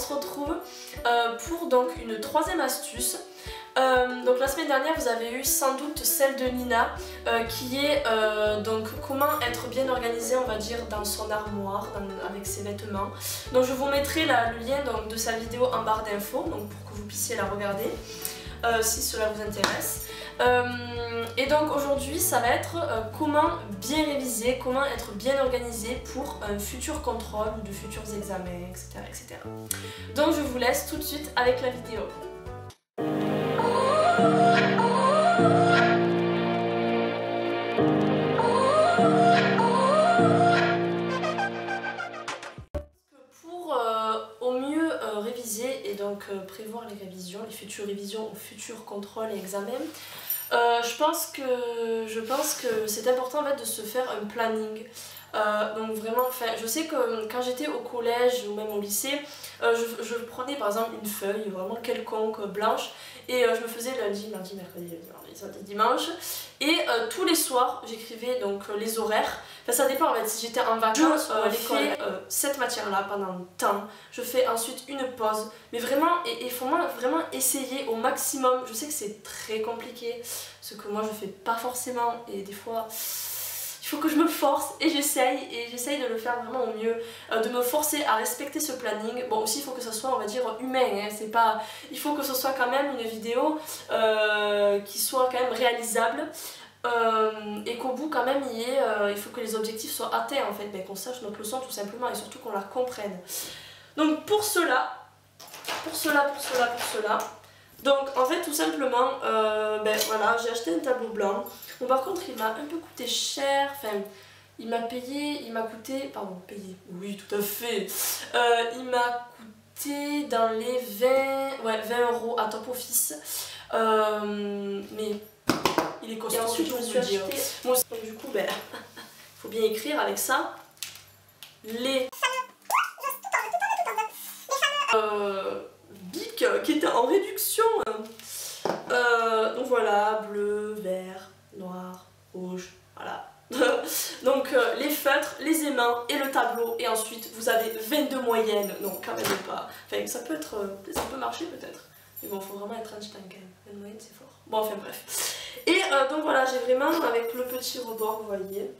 se retrouve pour donc une troisième astuce. Donc la semaine dernière vous avez eu sans doute celle de Nina qui est donc comment être bien organisé, on va dire, dans son armoire avec ses vêtements. Donc je vous mettrai le lien donc, de sa vidéo en barre d'infos pour que vous puissiez la regarder si cela vous intéresse. Et donc aujourd'hui ça va être comment bien réviser, comment être bien organisé pour un futur contrôle ou de futurs examens, etc., etc. Donc je vous laisse tout de suite avec la vidéo. Pour au mieux réviser et donc prévoir les révisions, les futures révisions ou futurs contrôles et examens, je pense que c'est important en fait de se faire un planning. Donc vraiment, je sais que quand j'étais au collège ou même au lycée, je prenais par exemple une feuille vraiment quelconque, blanche, et je me faisais lundi, mardi, mercredi, jeudi, vendredi, samedi, dimanche, et tous les soirs j'écrivais donc les horaires. Enfin ça dépend en fait, si j'étais en vacances, je fais cette matière là pendant temps, je fais ensuite une pause, mais vraiment, il faut vraiment essayer au maximum. Je sais que c'est très compliqué, ce que moi je fais pas forcément, et des fois il faut que je me force et j'essaye de le faire vraiment au mieux, de me forcer à respecter ce planning. Bon aussi il faut que ce soit, on va dire, humain, hein, c'est pas, il faut que ce soit quand même une vidéo qui soit quand même réalisable, et qu'au bout quand même il faut que les objectifs soient atteints en fait, qu'on sache notre leçon tout simplement et surtout qu'on la comprenne. Donc pour cela, donc en fait tout simplement, voilà, j'ai acheté un tableau blanc. Bon par contre il m'a un peu coûté cher, enfin il m'a coûté, pardon, payé, oui tout à fait, il m'a coûté dans les 20 euros à Top Office, mais il est costaud. Et ensuite je me suis acheté, bon, donc du coup faut bien écrire avec ça, les Bic qui était en réduction, donc voilà, bleu, vert, noir, rouge, voilà. Donc les feutres, les aimants et le tableau, et ensuite vous avez 22 moyennes, donc quand même pas, enfin ça peut marcher peut-être, mais bon faut vraiment être Einstein quand même, 20 moyennes c'est fort, bon enfin bref. Et donc voilà, j'ai vraiment avec le petit rebord, vous voyez.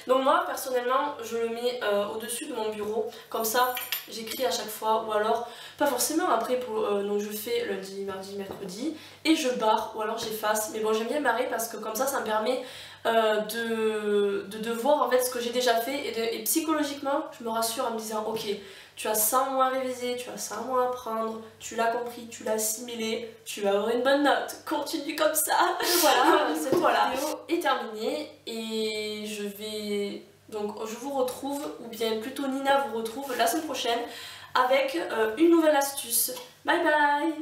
Donc moi personnellement je le mets au-dessus de mon bureau, comme ça j'écris à chaque fois, ou alors pas forcément après donc je fais lundi, mardi, mercredi et je barre, ou alors j'efface, mais bon j'aime bien barrer parce que comme ça me permet de voir en fait ce que j'ai déjà fait, et psychologiquement je me rassure en me disant ok, tu as 100 mois à réviser, tu as 100 mois à apprendre, tu l'as compris, tu l'as assimilé, tu vas avoir une bonne note, continue comme ça. Voilà, cette vidéo est terminée et je vous retrouve, ou bien plutôt Nina vous retrouve la semaine prochaine avec une nouvelle astuce. Bye bye.